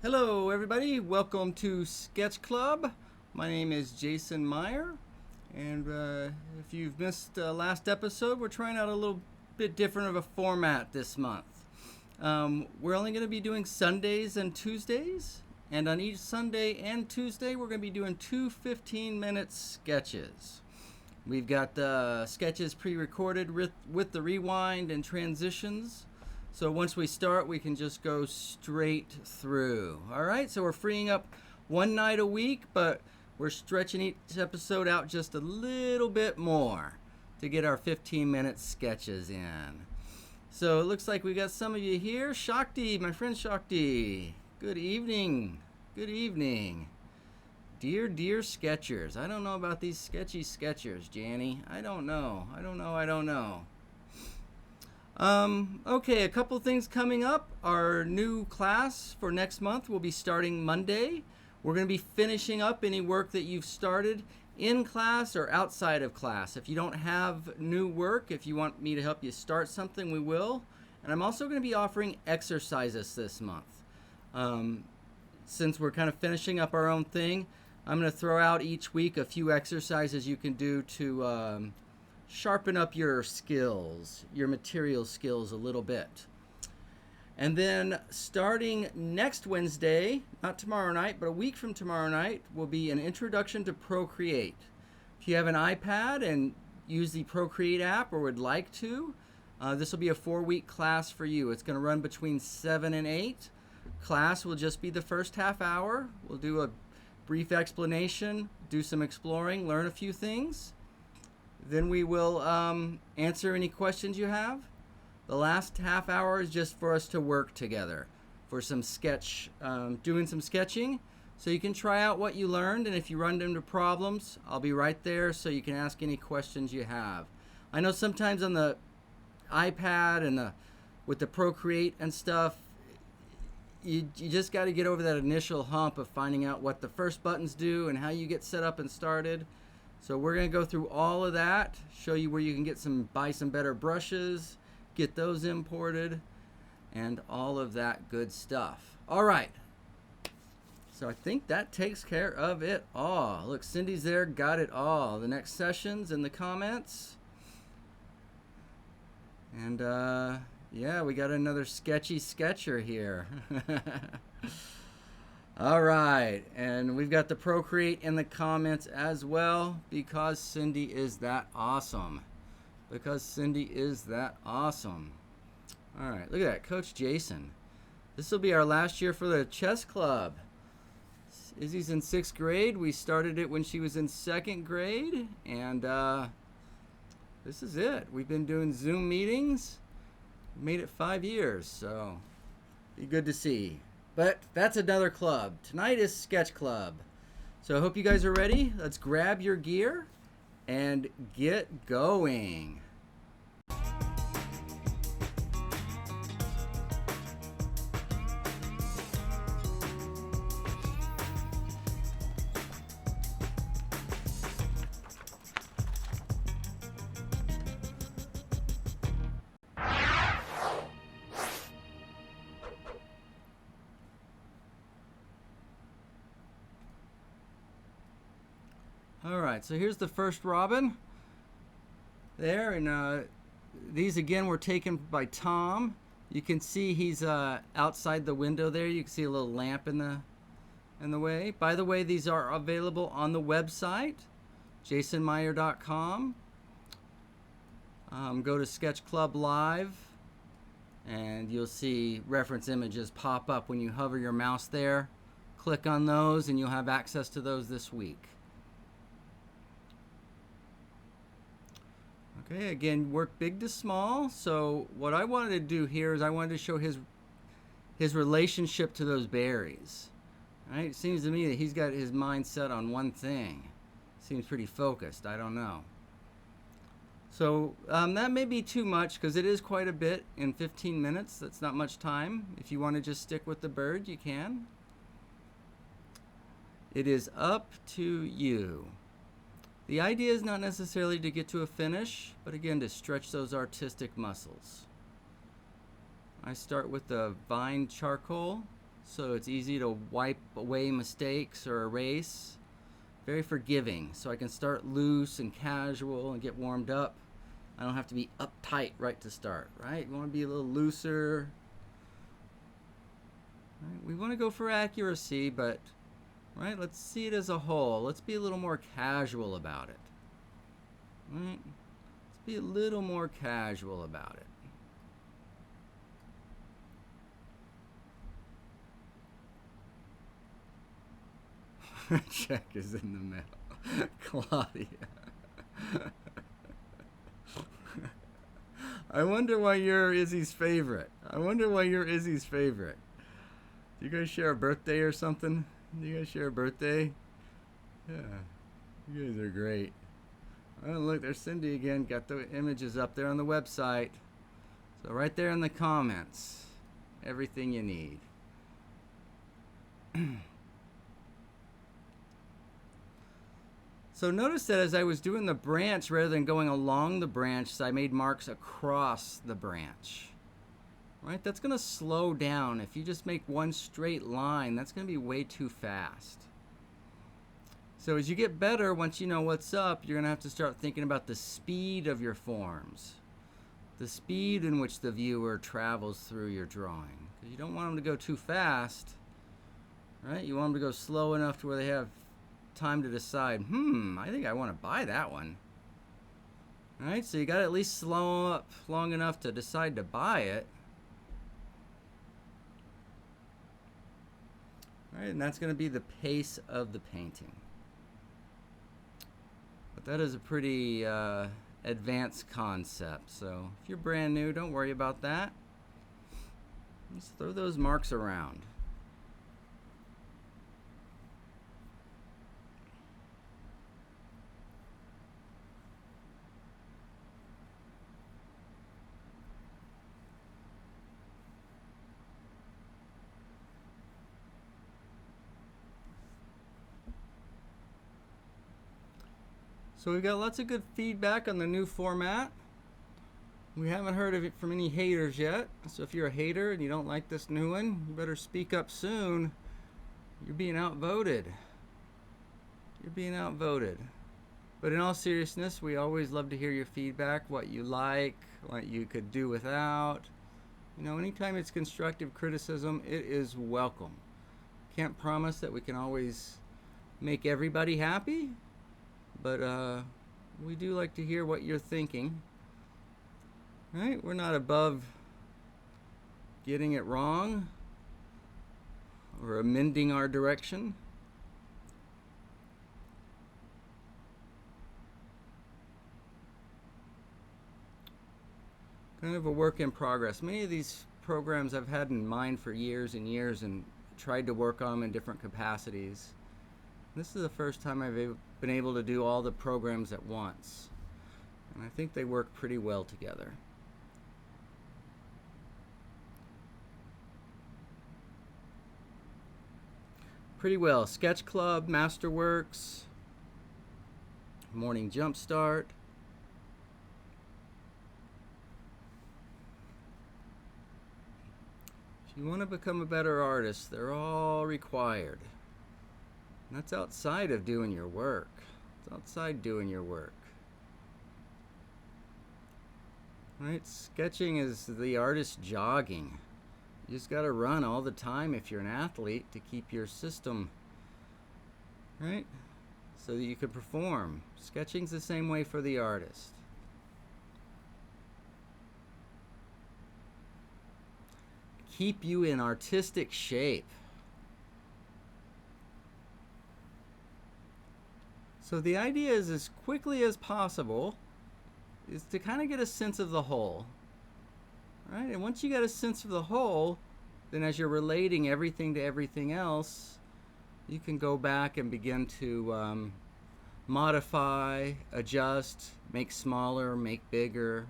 Hello everybody, welcome to Sketch Club. My name is Jason Meyer, and if you've missed last episode, we're trying out a little bit different of a format this month. We're only going to be doing Sundays and Tuesdays, and on each Sunday and Tuesday we're going to be doing two 15-minute sketches. We've got the sketches pre-recorded with the rewind and transitions. So once we start, we can just go straight through. All right, so we're freeing up one night a week, but we're stretching each episode out just a little bit more to get our 15-minute sketches in. So it looks like we got some of you here. Shakti, my friend Shakti. Good evening. Good evening. Dear Sketchers. I don't know about these sketchy Sketchers, Janny. I don't know. Okay, a couple things coming up. Our new class for next month will be starting Monday. We're going to be finishing up any work that you've started in class or outside of class. If you don't have new work, if you want me to help you start something, we will. And I'm also going to be offering exercises this month. Since we're kind of finishing up our own thing, I'm going to throw out each week a few exercises you can do to sharpen up your skills, your material skills a little bit. And then starting next Wednesday, not tomorrow night, but a week from tomorrow night, will be an introduction to Procreate. If you have an iPad and use the Procreate app or would like to, this will be a 4-week class for you. It's going to run between 7 and 8. Class will just be the first half hour. We'll do a brief explanation, do some exploring, learn a few things. Then we will answer any questions you have. The last half hour is just for us to work together for some doing some sketching. So you can try out what you learned, and if you run into problems, I'll be right there so you can ask any questions you have. I know sometimes on the iPad and with the Procreate and stuff, you just got to get over that initial hump of finding out what the first buttons do and how you get set up and started. So we're going to go through all of that, show you where you can buy some better brushes, get those imported, and all of that good stuff. All right. So I think that takes care of it all. Look, Cindy's there, got it all. The next session's in the comments. And yeah, we got another sketchy sketcher here. All right, and we've got the Procreate in the comments as well because Cindy is that awesome. All right, look at that, Coach Jason. This will be our last year for the chess club. Izzy's in 6th grade. We started it when she was in 2nd grade, and this is it. We've been doing Zoom meetings. We made it 5 years, so be good to see. But that's another club. Tonight is Sketch Club. So I hope you guys are ready. Let's grab your gear and get going. All right, so here's the first robin there, and these again were taken by Tom. You can see he's outside the window there. You can see a little lamp in the way. By the way, these are available on the website, jasonmeyer.com. Go to Sketch Club Live, and you'll see reference images pop up when you hover your mouse there. Click on those, and you'll have access to those this week. Okay, again, work big to small. So what I wanted to do here is I wanted to show his relationship to those berries. Right? It seems to me that he's got his mind set on one thing. Seems pretty focused. I don't know. So that may be too much because it is quite a bit in 15 minutes. That's not much time. If you want to just stick with the bird, you can. It is up to you. The idea is not necessarily to get to a finish, but again, to stretch those artistic muscles. I start with the vine charcoal, so it's easy to wipe away mistakes or erase. Very forgiving, so I can start loose and casual and get warmed up. I don't have to be uptight right to start, right? You want to be a little looser. Right? We want to go for accuracy, but right, let's see it as a whole. Let's be a little more casual about it. Right? Let's be a little more casual about it. Check is in the mail. Claudia. I wonder why you're Izzy's favorite. I wonder why you're Izzy's favorite. Do you guys share a birthday or something? Do you guys share a birthday? Yeah. You guys are great. Oh, look, there's Cindy again. Got the images up there on the website. So right there in the comments, everything you need. So notice that as I was doing the branch, rather than going along the branch, I made marks across the branch. Right? That's going to slow down. If you just make one straight line, that's going to be way too fast. So as you get better, once you know what's up, you're going to have to start thinking about the speed of your forms. The speed in which the viewer travels through your drawing. Because you don't want them to go too fast. Right? You want them to go slow enough to where they have time to decide, I think I want to buy that one. All right, so you got to at least slow up long enough to decide to buy it. All right, and that's going to be the pace of the painting. But that is a pretty advanced concept, so if you're brand new, don't worry about that. Just throw those marks around. So we've got lots of good feedback on the new format. We haven't heard of it from any haters yet. So if you're a hater and you don't like this new one, you better speak up soon. You're being outvoted. You're being outvoted. But in all seriousness, we always love to hear your feedback, what you like, what you could do without. You know, anytime it's constructive criticism, it is welcome. Can't promise that we can always make everybody happy, but we do like to hear what you're thinking. Right? We're not above getting it wrong or amending our direction. Kind of a work in progress. Many of these programs I've had in mind for years and years and tried to work on them in different capacities. This is the first time I've been able to do all the programs at once. And I think they work pretty well together. Pretty well. Sketch Club, Masterworks, Morning Jumpstart. If you want to become a better artist, they're all required. And that's outside of doing your work. It's outside doing your work. Right? Sketching is the artist jogging. You just got to run all the time if you're an athlete to keep your system, right? So that you can perform. Sketching's the same way for the artist. Keep you in artistic shape. So the idea is, as quickly as possible, is to kind of get a sense of the whole. Right? And once you get a sense of the whole, then as you're relating everything to everything else, you can go back and begin to modify, adjust, make smaller, make bigger,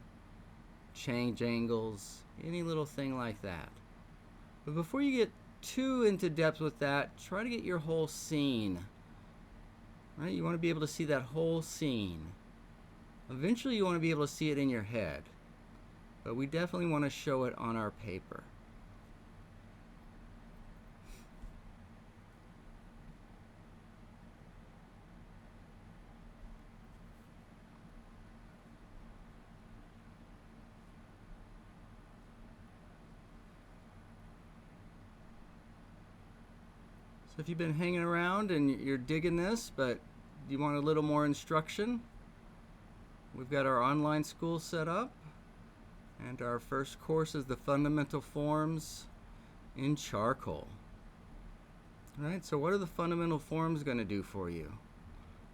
change angles, any little thing like that. But before you get too into depth with that, try to get your whole scene. Right? You want to be able to see that whole scene. Eventually you want to be able to see it in your head. But we definitely want to show it on our paper. So if you've been hanging around and you're digging this, but you want a little more instruction, we've got our online school set up, and our first course is the fundamental forms in charcoal. All right, so what are the fundamental forms going to do for you?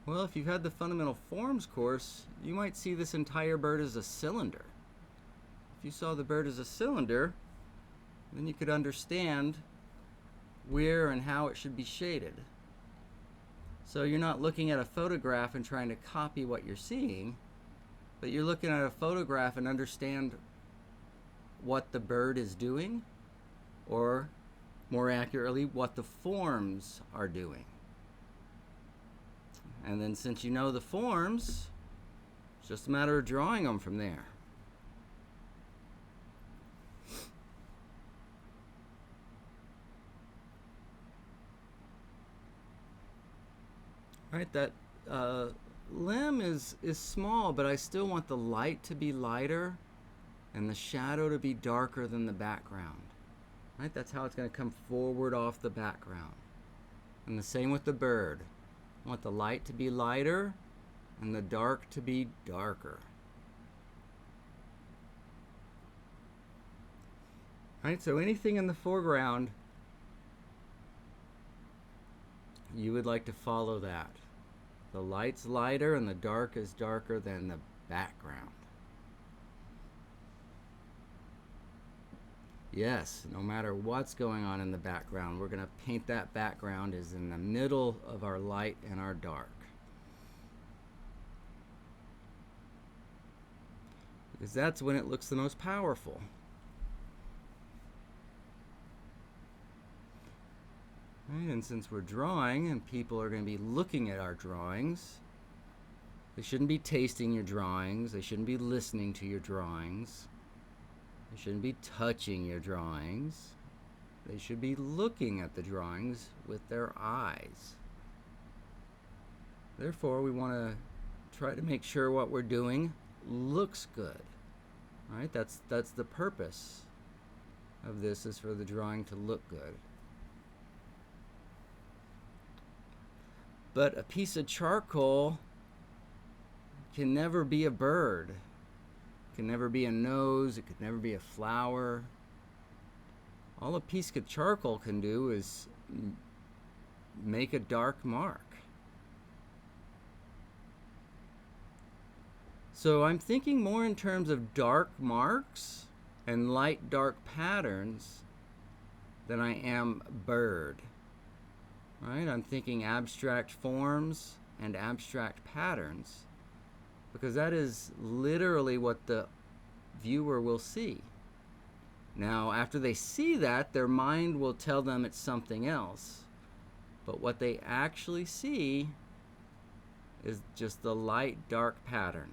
Well, if you've had the fundamental forms course, you might see this entire bird as a cylinder. If you saw the bird as a cylinder, then you could understand where and how it should be shaded. So you're not looking at a photograph and trying to copy what you're seeing, but you're looking at a photograph and understand what the bird is doing, or more accurately, what the forms are doing. And then since you know the forms, it's just a matter of drawing them from there. All right, that limb is small, but I still want the light to be lighter and the shadow to be darker than the background. Right, that's how it's going to come forward off the background. And the same with the bird. I want the light to be lighter and the dark to be darker. Right, so anything in the foreground, you would like to follow that. The light's lighter and the dark is darker than the background. Yes, no matter what's going on in the background, we're going to paint that background as in the middle of our light and our dark. Because that's when it looks the most powerful. Right, and since we're drawing and people are going to be looking at our drawings, they shouldn't be tasting your drawings, they shouldn't be listening to your drawings. They shouldn't be touching your drawings. They should be looking at the drawings with their eyes. Therefore, we want to try to make sure what we're doing looks good. Right? That's the purpose of this, is for the drawing to look good. But a piece of charcoal can never be a bird. It can never be a nose. It could never be a flower. All a piece of charcoal can do is make a dark mark. So I'm thinking more in terms of dark marks and light dark patterns than I am bird. Right? I'm thinking abstract forms and abstract patterns, because that is literally what the viewer will see. Now, after they see that, their mind will tell them it's something else. But what they actually see is just the light dark pattern.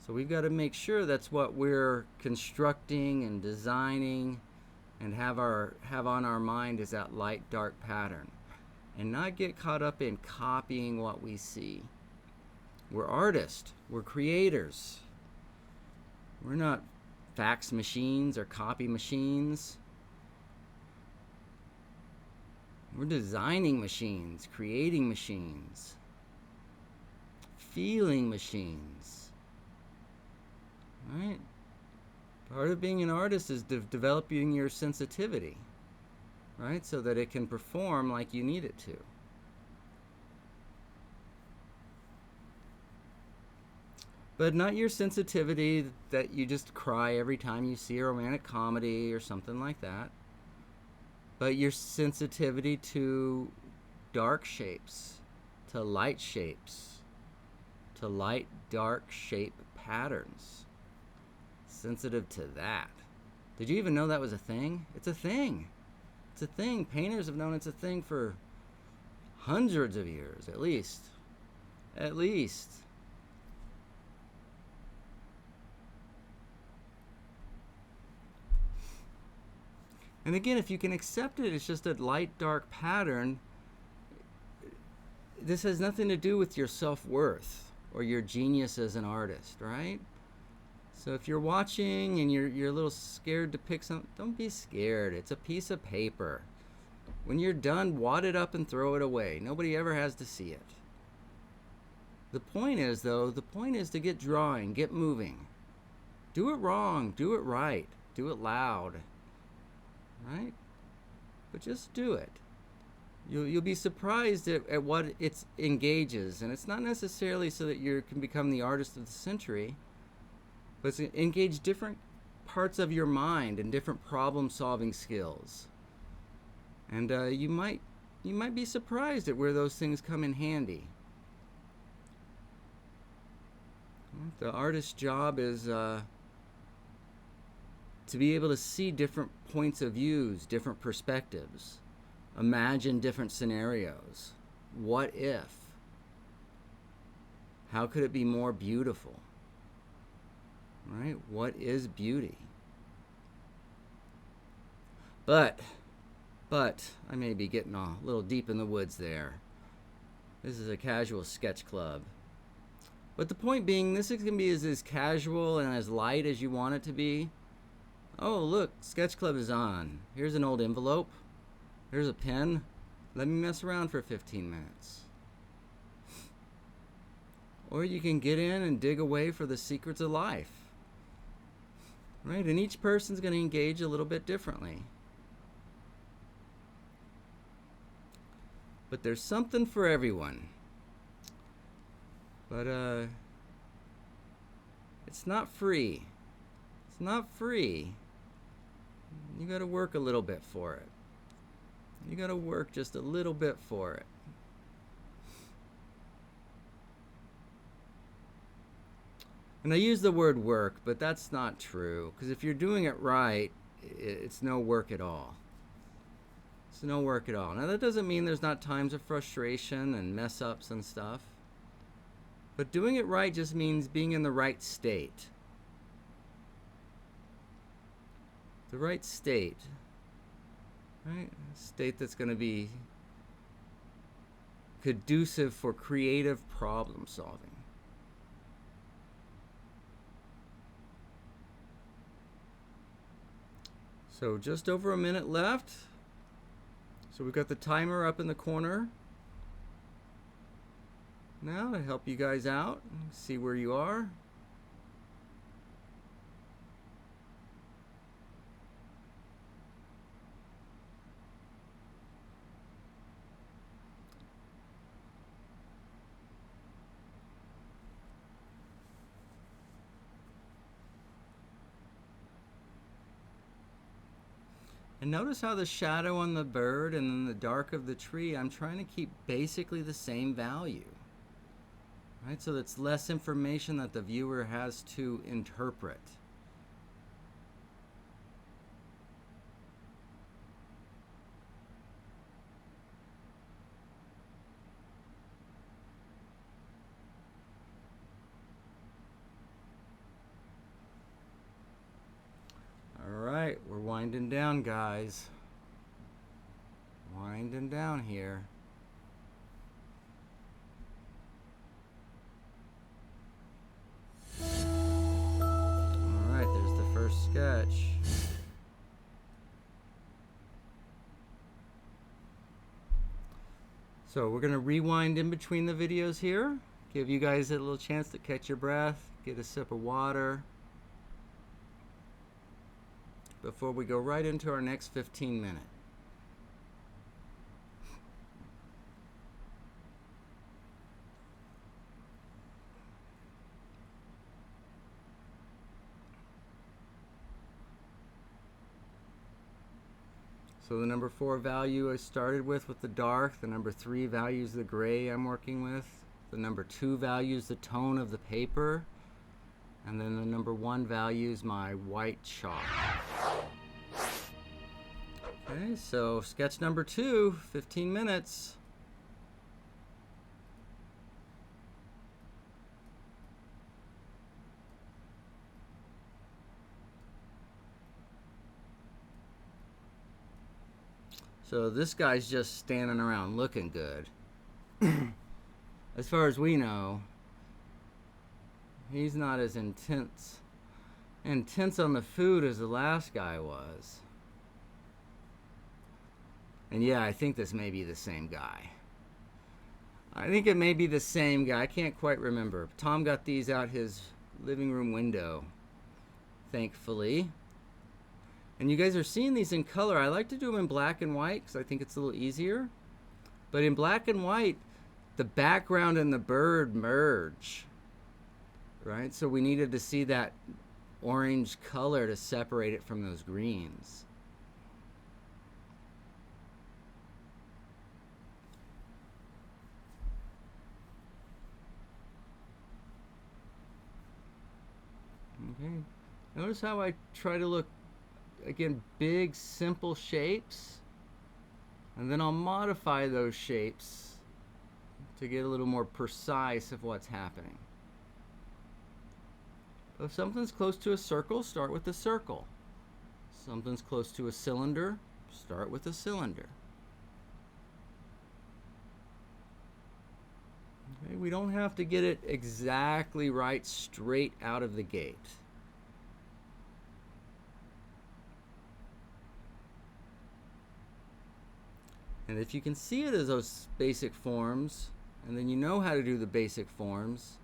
So we've got to make sure that's what we're constructing and designing and have on our mind, is that light dark pattern, and not get caught up in copying what we see. We're artists, we're creators. We're not fax machines or copy machines. We're designing machines, creating machines, feeling machines. Right? Part of being an artist is developing your sensitivity, right? So that it can perform like you need it to. But not your sensitivity that you just cry every time you see a romantic comedy or something like that. But your sensitivity to dark shapes, to light shapes, to light dark shape patterns. Sensitive to that. Did you even know that was a thing? It's a thing. It's a thing. Painters have known it's a thing for hundreds of years, at least. At least. And again, if you can accept it, it's just a light dark pattern. This has nothing to do with your self-worth or your genius as an artist, right? So if you're watching and you're a little scared to pick something, don't be scared. It's a piece of paper. When you're done, wad it up and throw it away. Nobody ever has to see it. The point is, though, to get drawing, get moving. Do it wrong, do it right, do it loud, right? But just do it. You'll be surprised at what it engages, and it's not necessarily so that you can become the artist of the century, but it's engage different parts of your mind and different problem-solving skills. And you might be surprised at where those things come in handy. The artist's job is to be able to see different points of views, different perspectives, imagine different scenarios. What if? How could it be more beautiful? Right? What is beauty? But I may be getting a little deep in the woods there. This is a casual sketch club. But the point being, this is going to be as casual and as light as you want it to be. Oh, look, sketch club is on. Here's an old envelope. Here's a pen. Let me mess around for 15 minutes. Or you can get in and dig away for the secrets of life. Right? And each person's going to engage a little bit differently. But there's something for everyone. But it's not free. It's not free. You got to work a little bit for it. You got to work just a little bit for it. And I use the word work, but that's not true, because if you're doing it right, it's no work at all. It's no work at all. Now that doesn't mean there's not times of frustration and mess ups and stuff. But doing it right just means being in the right state. The right state. Right? A state that's going to be conducive for creative problem solving. So just over a minute left. So we've got the timer up in the corner. Now to help you guys out, see where you are. And notice how the shadow on the bird and then the dark of the tree, I'm trying to keep basically the same value. Right? So that's less information that the viewer has to interpret. Alright, we're winding down, guys. Winding down here. Alright, there's the first sketch. So we're going to rewind in between the videos here. Give you guys a little chance to catch your breath, get a sip of water, before we go right into our next 15 minutes. So the number 4 value I started with the dark, the number 3 values the gray I'm working with, the number 2 values the tone of the paper, and then the number 1 values my white chalk. Okay, so sketch number 2, 15 minutes. So this guy's just standing around looking good. As far as we know, he's not as intense on the food as the last guy was. And yeah, I think this may be the same guy. I think it may be the same guy. I can't quite remember. Tom got these out his living room window, thankfully. And you guys are seeing these in color. I like to do them in black and white because I think it's a little easier. But in black and white, the background and the bird merge, right? So we needed to see that orange color to separate it from those greens. Okay. Notice how I try to look, again, big, simple shapes, and then I'll modify those shapes to get a little more precise of what's happening. If something's close to a circle, start with a circle. Something's close to a cylinder, start with a cylinder. Okay, we don't have to get it exactly right straight out of the gate. And if you can see it as those basic forms, and then you know how to do the basic forms,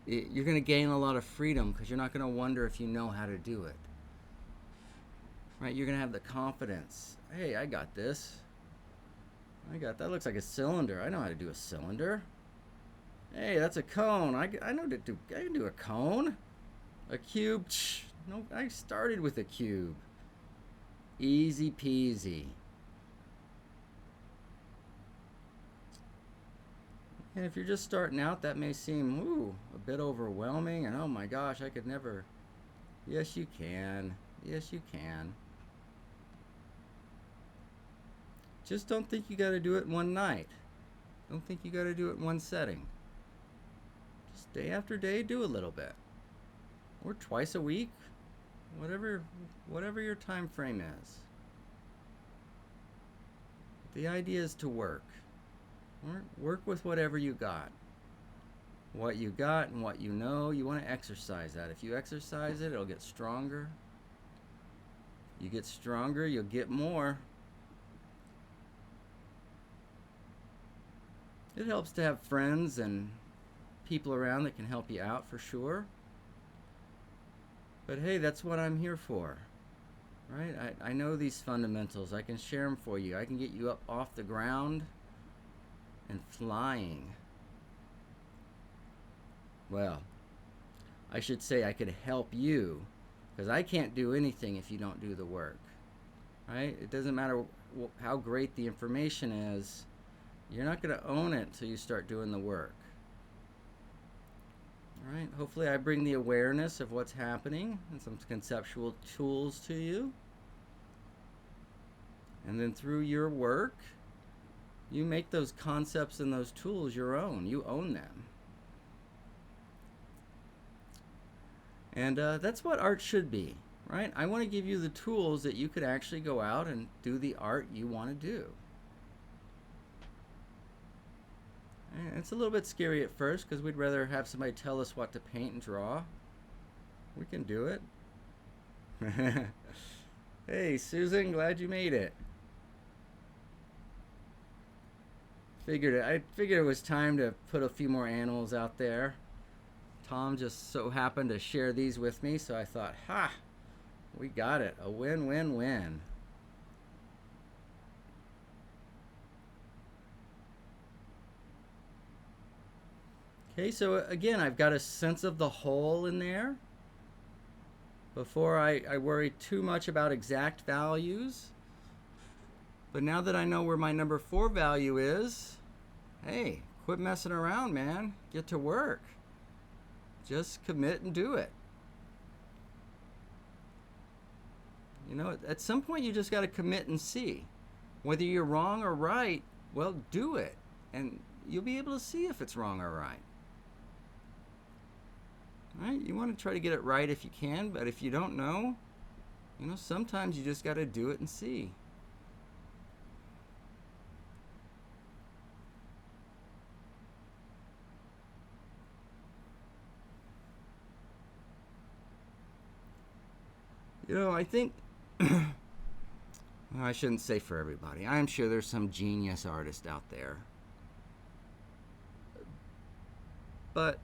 you're going to gain a lot of freedom because you're not going to wonder if you know how to do it. Right? You're going to have the confidence. Hey, I got this. That looks like a cylinder. I know how to do a cylinder. Hey, that's a cone. I can do a cone. A cube. No, I started with a cube. Easy peasy. And if you're just starting out, that may seem, a bit overwhelming, and oh my gosh, I could never. Yes, you can. Yes, you can. Just don't think you got to do it in one night. Don't think you got to do it in one setting. Just day after day, do a little bit. Or twice a week. Whatever your time frame is. The idea is to work. Work with whatever you got. What you got and what you know, you want to exercise that. If you exercise it, it'll get stronger. You get stronger, you'll get more. It helps to have friends and people around that can help you out for sure. But hey, that's what I'm here for. Right? I know these fundamentals. I can share them for you. I can get you up off the ground and flying. Well, I should say I could help you because I can't do anything if you don't do the work. Right? It doesn't matter how great the information is. You're not going to own it until you start doing the work. All right? Hopefully I bring the awareness of what's happening and some conceptual tools to you. And then through your work, you make those concepts and those tools your own. You own them. And that's what art should be, right? I want to give you the tools that you could actually go out and do the art you want to do. And it's a little bit scary at first because we'd rather have somebody tell us what to paint and draw. We can do it. Hey, Susan, glad you made it. I figured it was time to put a few more animals out there. Tom just so happened to share these with me, so I thought, we got it. A win-win-win. Okay, so again, I've got a sense of the whole in there. Before I worry too much about exact values. But now that I know where my number 4 value is, hey, quit messing around, man. Get to work. Just commit and do it. You know, at some point you just got to commit and see. Whether you're wrong or right, well, do it. And you'll be able to see if it's wrong or right. Right? You want to try to get it right if you can, but if you don't know, sometimes you just got to do it and see. I think Well, I shouldn't say for everybody. I'm sure there's some genius artist out there. But,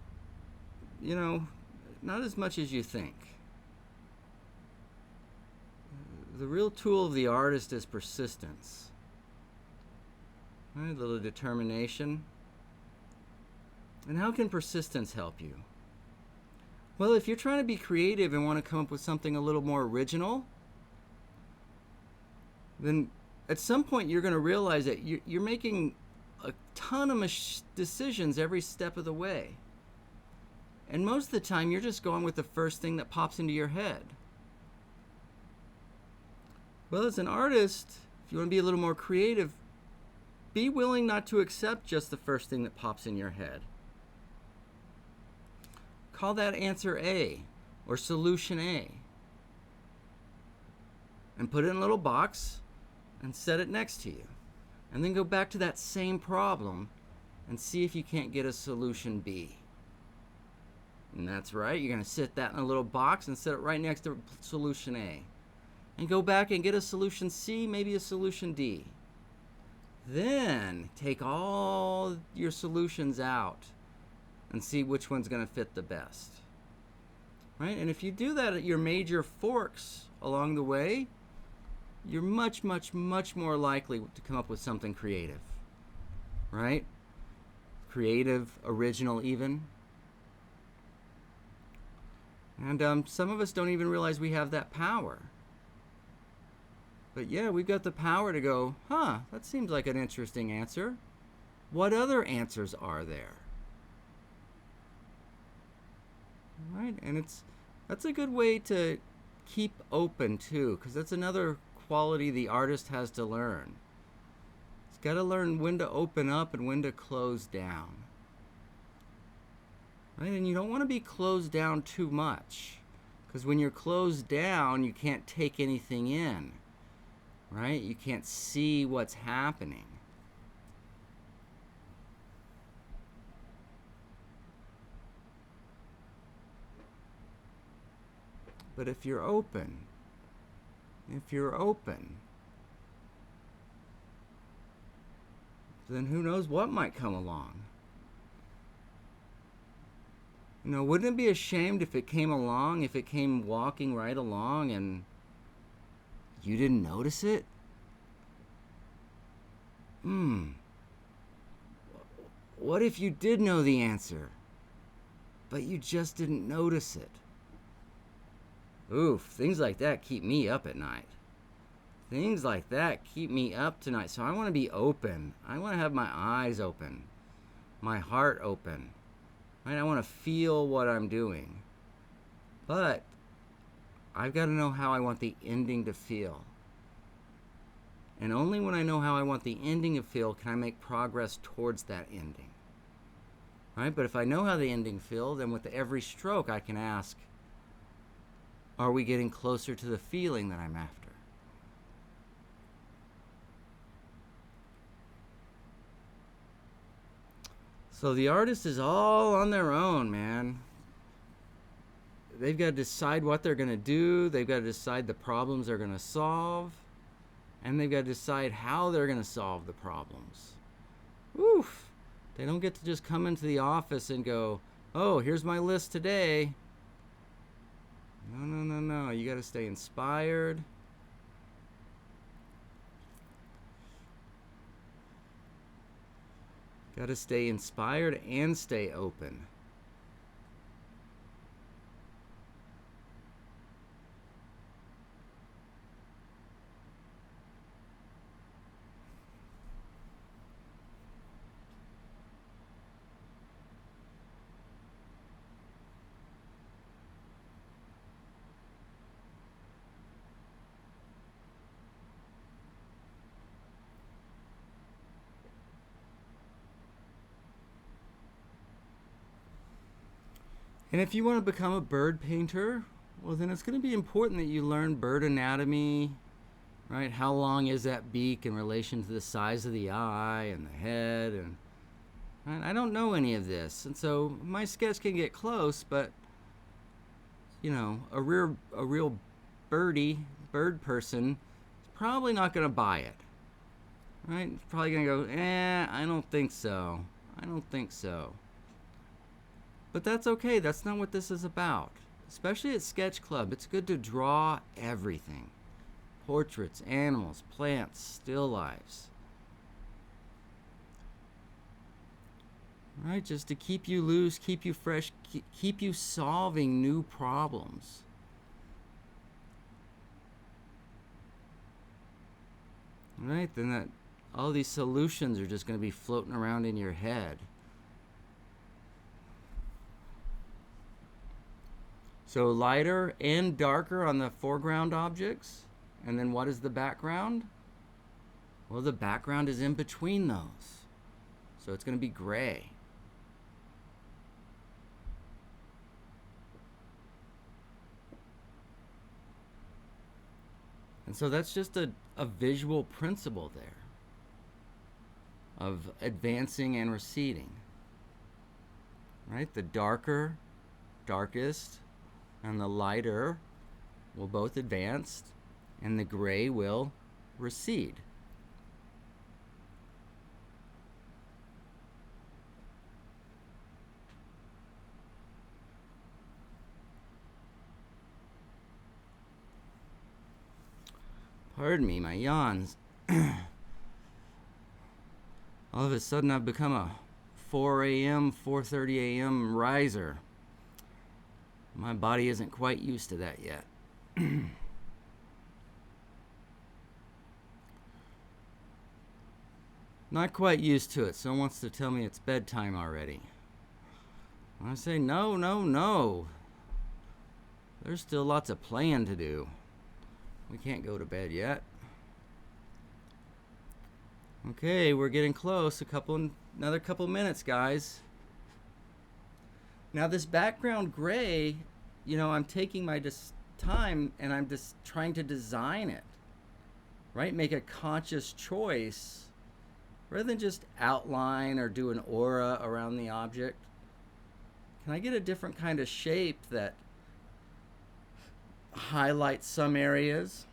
you know, not as much as you think. The real tool of the artist is persistence. Right? A little determination. And how can persistence help you? Well, if you're trying to be creative and want to come up with something a little more original, then at some point you're going to realize that you're making a ton of decisions every step of the way. And most of the time you're just going with the first thing that pops into your head. Well, as an artist, if you want to be a little more creative, be willing not to accept just the first thing that pops in your head. Call that answer A or solution A. And put it in a little box and set it next to you. And then go back to that same problem and see if you can't get a solution B. And that's right, you're going to sit that in a little box and set it right next to solution A. And go back and get a solution C, maybe a solution D. Then take all your solutions out and see which one's going to fit the best. Right? And if you do that at your major forks along the way, you're much, much, much more likely to come up with something creative. Right? Creative, original even. And some of us don't even realize we have that power. But yeah, we've got the power to go, that seems like an interesting answer. What other answers are there? Right? And that's a good way to keep open too, because that's another quality the artist has to learn. He's got to learn when to open up and when to close down. Right? And you don't want to be closed down too much, because when you're closed down, you can't take anything in. Right? You can't see what's happening. But if you're open, then who knows what might come along. You know, wouldn't it be ashamed if it came along, if it came walking right along and you didn't notice it? What if you did know the answer, but you just didn't notice it? Oof, things like that keep me up at night. Things like that keep me up tonight. So I want to be open. I want to have my eyes open, my heart open. Right? I want to feel what I'm doing. But I've got to know how I want the ending to feel. And only when I know how I want the ending to feel can I make progress towards that ending. Right? But if I know how the ending feels, then with every stroke I can ask, are we getting closer to the feeling that I'm after? So the artist is all on their own, man. They've got to decide what they're going to do. They've got to decide the problems they're going to solve. And they've got to decide how they're going to solve the problems. Oof. They don't get to just come into the office and go, oh, here's my list today. No. You got to stay inspired. Got to stay inspired and stay open. And if you want to become a bird painter, well, then it's going to be important that you learn bird anatomy, right? How long is that beak in relation to the size of the eye and the head? And right? I don't know any of this. And so my sketch can get close, but, you know, a real bird person is probably not going to buy it. Right? Probably going to go, I don't think so. I don't think so. But that's okay. That's not what this is about. Especially at Sketch Club, it's good to draw everything. Portraits, animals, plants, still lifes. Right? Just to keep you loose, keep you fresh, keep you solving new problems. Right? Then that all these solutions are just going to be floating around in your head. So lighter and darker on the foreground objects. And then what is the background? Well, the background is in between those. So it's going to be gray. And so that's just a visual principle there of advancing and receding. Right? The darkest, and the lighter will both advance, and the gray will recede. Pardon me, my yawns. All of a sudden I've become a 4 a.m., 4:30 a.m. riser. My body isn't quite used to that yet. Not quite used to it, so it wants to tell me it's bedtime already. I say, no. There's still lots of playing to do. We can't go to bed yet. Okay, we're getting close. Another couple minutes, guys. Now this background gray, I'm taking my time and I'm just trying to design it, right? Make a conscious choice rather than just outline or do an aura around the object. Can I get a different kind of shape that highlights some areas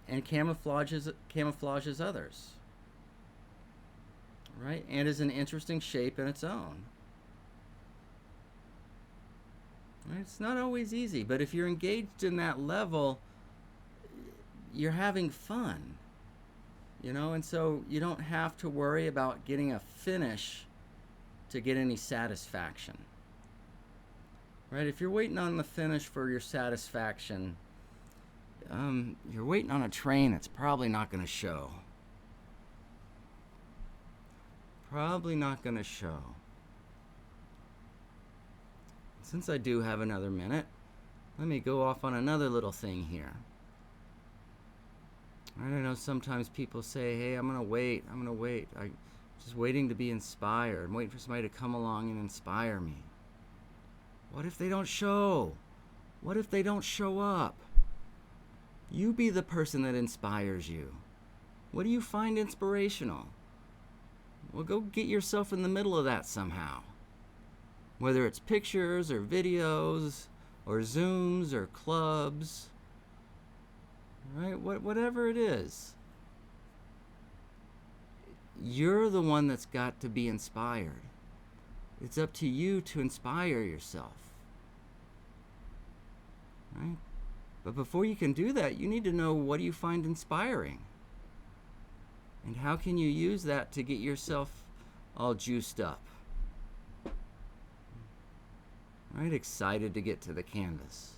and camouflages others? Right? And is an interesting shape in its own. Right? It's not always easy, but if you're engaged in that level, you're having fun. And so you don't have to worry about getting a finish to get any satisfaction. Right? If you're waiting on the finish for your satisfaction, you're waiting on a train that's probably not going to show. Probably not going to show. Since I do have another minute, let me go off on another little thing here. I don't know, sometimes people say, hey, I'm going to wait. I'm just waiting to be inspired. I'm waiting for somebody to come along and inspire me. What if they don't show? What if they don't show up? You be the person that inspires you. What do you find inspirational? Well, go get yourself in the middle of that somehow. Whether it's pictures or videos or Zooms or clubs, right? Whatever it is. You're the one that's got to be inspired. It's up to you to inspire yourself. Right? But before you can do that, you need to know, what do you find inspiring? And how can you use that to get yourself all juiced up? Right? Excited to get to the canvas.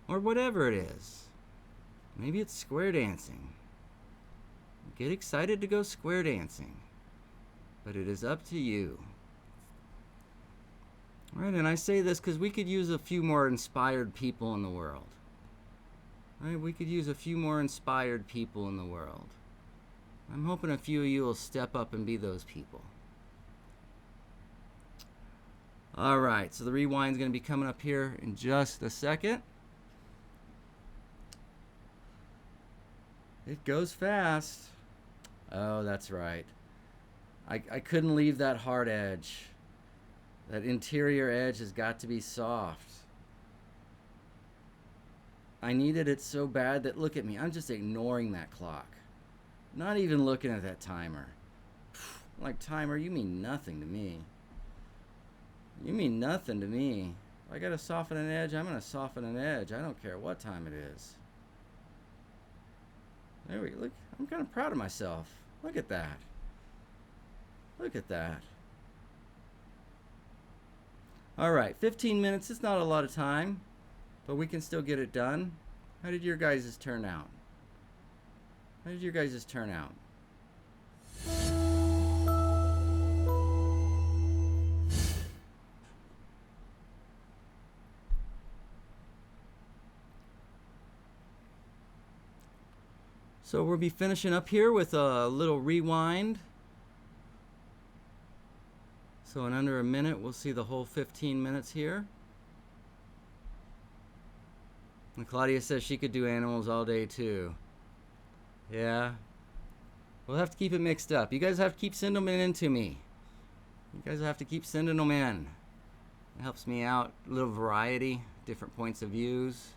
Or whatever it is. Maybe it's square dancing. Get excited to go square dancing. But it is up to you. Right? And I say this because we could use a few more inspired people in the world. Right? We could use a few more inspired people in the world. I'm hoping a few of you will step up and be those people. All right, so the rewind's going to be coming up here in just a second. It goes fast. Oh, that's right. I couldn't leave that hard edge. That interior edge has got to be soft. I needed it so bad that, look at me, I'm just ignoring that clock. Not even looking at that timer. I'm like, timer, you mean nothing to me. You mean nothing to me. If I gotta soften an edge, I'm gonna soften an edge. I don't care what time it is. There we go. Look, I'm kind of proud of myself. Look at that. Look at that. All right, 15 minutes. It's not a lot of time, but we can still get it done. How did your guys' turn out? How did your guys' turn out? So we'll be finishing up here with a little rewind. So in under a minute, we'll see the whole 15 minutes here. And Claudia says she could do animals all day too. Yeah. We'll have to keep it mixed up. You guys have to keep sending them in to me. You guys have to keep sending them in. It helps me out. A little variety, different points of views.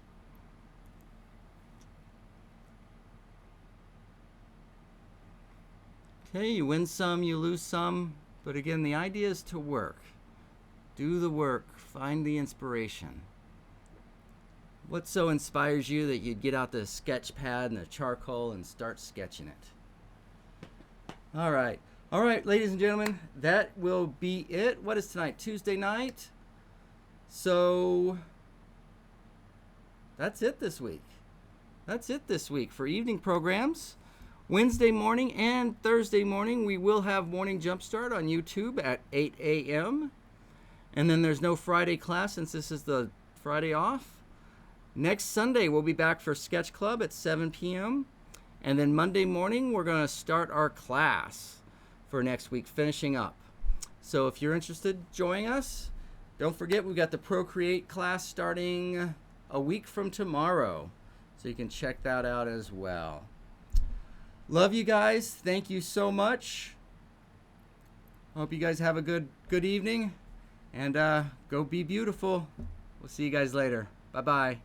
Okay, you win some, you lose some. But again, the idea is to work. Do the work. Find the inspiration. What so inspires you that you'd get out the sketch pad and the charcoal and start sketching it? All right. All right, ladies and gentlemen, that will be it. What is tonight? Tuesday night. So that's it this week. That's it this week for evening programs. Wednesday morning and Thursday morning, we will have Morning Jumpstart on YouTube at 8 a.m. And then there's no Friday class since this is the Friday off. Next Sunday, we'll be back for Sketch Club at 7 p.m. And then Monday morning, we're going to start our class for next week, finishing up. So if you're interested, join us. Don't forget, we've got the Procreate class starting a week from tomorrow. So you can check that out as well. Love you guys. Thank you so much. Hope you guys have a good evening. And go be beautiful. We'll see you guys later. Bye-bye.